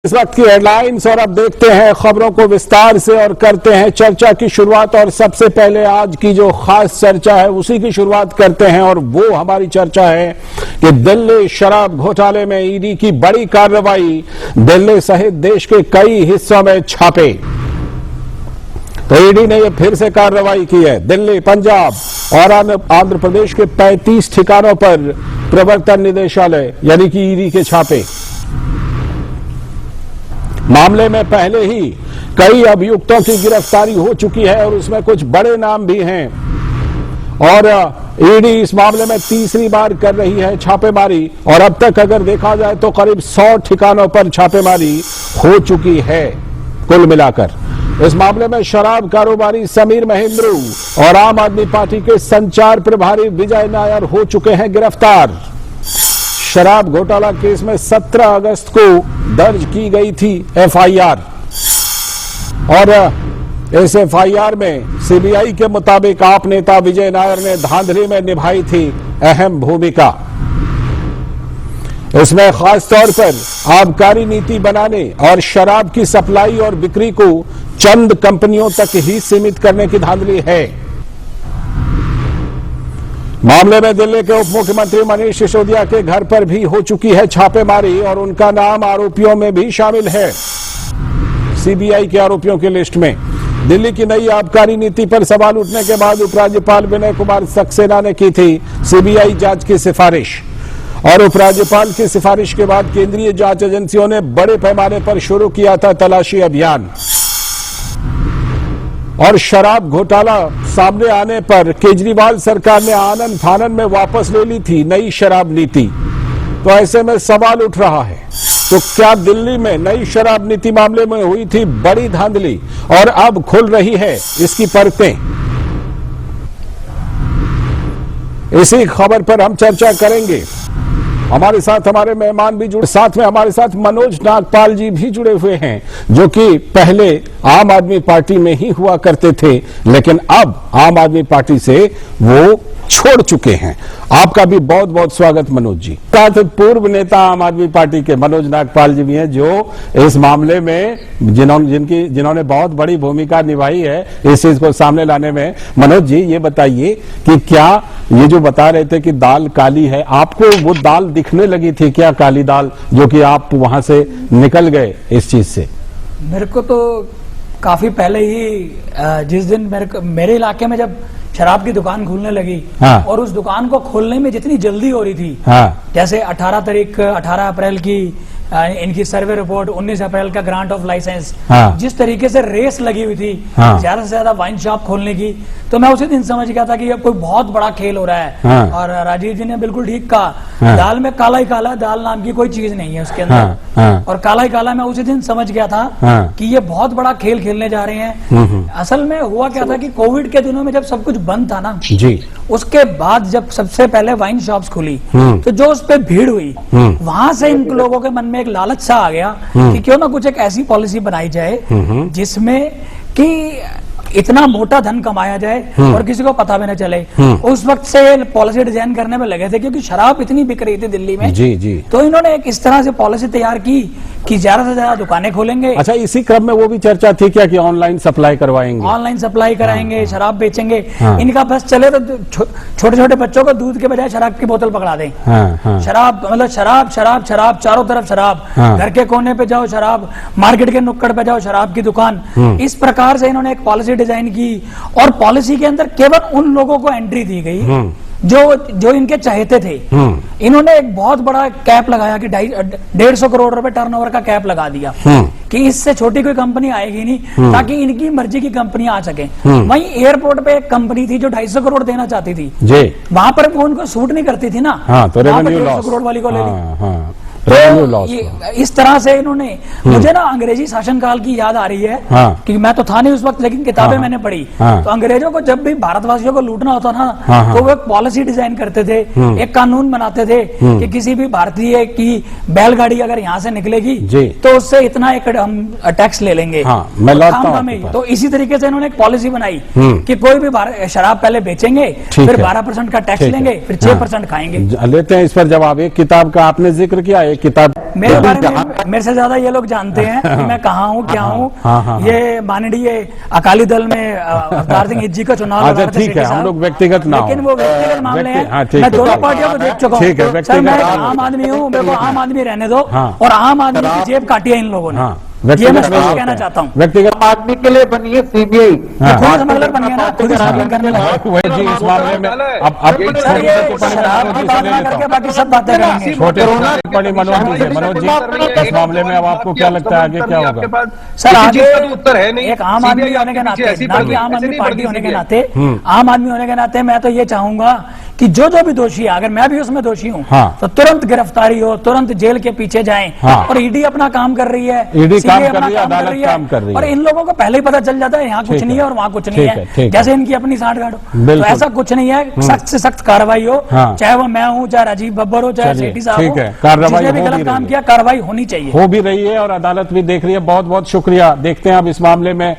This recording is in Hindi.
इस वक्त की हेडलाइंस और अब देखते हैं खबरों को विस्तार से और करते हैं चर्चा की शुरुआत। और सबसे पहले आज की जो खास चर्चा है उसी की शुरुआत करते हैं और वो हमारी चर्चा है कि दिल्ली शराब घोटाले में ईडी की बड़ी कार्रवाई, दिल्ली सहित देश के कई हिस्सों में छापे। तो ईडी ने यह फिर से कार्रवाई की है। दिल्ली, पंजाब और आंध्र प्रदेश के 35 ठिकानों पर प्रवर्तन निदेशालय यानी कि ईडी के छापे। मामले में पहले ही कई अभियुक्तों की गिरफ्तारी हो चुकी है और उसमें कुछ बड़े नाम भी हैं। और ईडी इस मामले में तीसरी बार कर रही है छापेमारी और अब तक अगर देखा जाए तो करीब 100 ठिकानों पर छापेमारी हो चुकी है कुल मिलाकर। इस मामले में शराब कारोबारी समीर महेंद्रू और आम आदमी पार्टी के संचार प्रभारी विजय नायर हो चुके हैं गिरफ्तार। शराब घोटाला केस में 17 अगस्त को दर्ज की गई थी एफआईआर और इस एफआईआर में सीबीआई के मुताबिक आप नेता विजय नायर ने धांधली में निभाई थी अहम भूमिका। इसमें खासतौर पर आबकारी नीति बनाने और शराब की सप्लाई और बिक्री को चंद कंपनियों तक ही सीमित करने की धांधली है। मामले में दिल्ली के उप मुख्यमंत्री मनीष सिसोदिया के घर पर भी हो चुकी है छापेमारी और उनका नाम आरोपियों में भी शामिल है सीबीआई के आरोपियों की लिस्ट में। दिल्ली की नई आबकारी नीति पर सवाल उठने के बाद उपराज्यपाल विनय कुमार सक्सेना ने की थी सीबीआई जांच की सिफारिश और उपराज्यपाल की सिफारिश के बाद केंद्रीय जांच एजेंसियों ने बड़े पैमाने पर शुरू किया था तलाशी अभियान। और शराब घोटाला सामने आने पर केजरीवाल सरकार ने आनन फानन में वापस ले ली थी नई शराब नीति। तो ऐसे में सवाल उठ रहा है, तो क्या दिल्ली में नई शराब नीति मामले में हुई थी बड़ी धांधली और अब खुल रही है इसकी परतें? इसी खबर पर हम चर्चा करेंगे। हमारे साथ हमारे मेहमान भी जुड़े, साथ में हमारे साथ मनोज नागपाल जी भी जुड़े हुए हैं जो कि पहले आम आदमी पार्टी में ही हुआ करते थे लेकिन अब आम आदमी पार्टी से वो छोड़ चुके हैं। आपका भी बहुत बहुत स्वागत मनोज जी। साथ पूर्व नेता आम आदमी पार्टी के मनोज नागपाल जी भी हैं जो इस मामले में जिन्होंने बहुत बड़ी भूमिका निभाई है इस चीज को सामने लाने में। मनोज जी ये बताइए कि क्या ये जो बता रहे थे कि दाल काली है, आपको वो दाल दिखने लगी थी क्या, काली दाल, जो कि आप वहां से निकल गए इस चीज से? मेरे को तो काफी पहले ही जिस दिन मेरे इलाके में जब शराब की दुकान खुलने लगी हाँ। और उस दुकान को खोलने में जितनी जल्दी हो रही थी हाँ। जैसे 18 अप्रैल की इनकी सर्वे रिपोर्ट, 19 अप्रैल का ग्रांट ऑफ लाइसेंस, हाँ। जिस तरीके से रेस लगी हुई थी हाँ। ज्यादा से ज्यादा वाइन शॉप खोलने की, तो मैं उसी दिन समझ गया था कि ये कोई बहुत बड़ा खेल हो रहा है। हाँ। और राजीव जी ने बिल्कुल ठीक कहा, हाँ। दाल में काला ही काला, दाल नाम की कोई चीज नहीं है उसके अंदर। हाँ। हाँ। और काला ही काला मैं उसी दिन समझ गया था हाँ। कि ये बहुत बड़ा खेल खेलने जा रहे हैं। असल में हुआ क्या था कि कोविड के दिनों में जब सब कुछ बंद था ना जी, उसके बाद जब सबसे पहले वाइन शॉप्स खुली तो जो उस पे भीड़ हुई वहां से इन लोगों के मन में एक लालच सा आ गया कि क्यों ना कुछ एक ऐसी पॉलिसी बनाई जाए जिसमें कि इतना मोटा धन कमाया जाए और किसी को पता भी न चले। उस वक्त से पॉलिसी डिजाइन करने में लगे थे क्योंकि शराब इतनी बिक रही थी दिल्ली में। जी जी। तो इन्होंने एक इस तरह से पॉलिसी तैयार की कि ज्यादा से ज्यादा दुकानें खोलेंगे। अच्छा, इसी क्रम में वो भी चर्चा थी क्या कि ऑनलाइन सप्लाई करवाएंगे, ऑनलाइन सप्लाई कराएंगे, हाँ। शराब बेचेंगे। हाँ। इनका बस चले तो छोटे छोटे बच्चों को दूध के बजाय शराब की बोतल पकड़ा दें। हाँ। हाँ। शराब मतलब शराब शराब शराब, चारों तरफ शराब। हाँ। घर के कोने पे जाओ शराब, मार्केट के नुक्कड़ पे जाओ शराब की दुकान। इस प्रकार से इन्होंने एक पॉलिसी डिजाइन की और पॉलिसी के अंदर केवल उन लोगों को एंट्री दी गई जो इनके चाहते थे। इन्होंने एक बहुत बड़ा कैप लगाया कि 150 करोड़ रुपए टर्नओवर का कैप लगा दिया कि इससे छोटी कोई कंपनी आएगी नहीं ताकि इनकी मर्जी की कंपनियां आ सके। वहीं एयरपोर्ट पे एक कंपनी थी जो 250 करोड़ देना चाहती थी जी, वहां पर वो उनको सूट नहीं करती थी ना। हाँ, तो रेवेन्यू 150 करोड़ वाली को ले ली। हाँ। तो इस तरह से इन्होंने, मुझे ना अंग्रेजी शासनकाल की याद आ रही है। हाँ। कि मैं तो था नहीं उस वक्त लेकिन किताबें मैंने पढ़ी। हाँ। तो अंग्रेजों को जब भी भारतवासियों को लूटना होता ना तो वो एक पॉलिसी डिजाइन करते थे, एक कानून बनाते थे कि किसी भी भारतीय की बैलगाड़ी अगर यहाँ से निकलेगी तो उससे इतना एक हम टैक्स ले लेंगे। मैं लौटता हूं। तो इसी तरीके से इन्होंने एक पॉलिसी बनाई कि कोई भी शराब पहले बेचेंगे, फिर 12% का टैक्स लेंगे, फिर 6% खाएंगे। लेते हैं इस पर जवाब। एक किताब का आपने जिक्र किया, एक किताब मेरे बारे में मेरे से ज्यादा ये लोग जानते हैं कि मैं कहाँ हूँ, क्या हूँ। ये माननीय अकाली दल में अवतार सिंह जी का चुनाव लड़ा था, ठीक है, हम लोग व्यक्तिगत ना हो, लेकिन वो व्यक्तिगत मामले हैं। हाँ, ठीक मैं है, दोनों पार्टियों को देख चुका हूँ। ठीक है, सर मैं एक व्यक्तिगत आम आदमी हूँ, मेरे को आम आदमी रहने दो। हाँ। और आम आदमी की जेब काटी है इन लोगों ने, ये मैं स्पष्ट कहना चाहता हूँ। व्यक्तिगत आदमी के लिए बनी है सीबीआई। खुद स्मगलर बन गया ना, खुद स्मगलिंग करने लगा। वही जी इस मामले में अब सर ये शराब की बात ना करके बाकी सब बातें करेंगे। छोटे टिप्पणी मनोज जी इस मामले में अब आपको क्या लगता है आगे क्या होगा? सर आगे उत्तर है नहीं, एक आम आदमी होने के नाते, ना कि आम आदमी पार्टी होने के नाते, आम आदमी होने के नाते मैं तो ये चाहूंगा कि जो भी दोषी है, अगर मैं भी उसमें दोषी हूँ तो तुरंत गिरफ्तारी हो, तुरंत जेल के पीछे जाएं। और ईडी अपना काम कर रही है, ईडी काम CBI कर रही है, अपना अदालत काम कर रही है। और इन लोगों को पहले ही पता चल जाता है यहाँ कुछ नहीं है और वहाँ कुछ नहीं है, जैसे इनकी अपनी सांठगांठ हो। तो ऐसा कुछ नहीं है, सख्त से सख्त कार्रवाई हो, चाहे वो मैं हूँ, चाहे राजीव बब्बर हो, चाहे सेठी साहब हो, जिसने भी गलत काम किया कार्रवाई होनी चाहिए, हो भी रही है और अदालत भी देख रही है। बहुत बहुत शुक्रिया। देखते हैं अब इस मामले में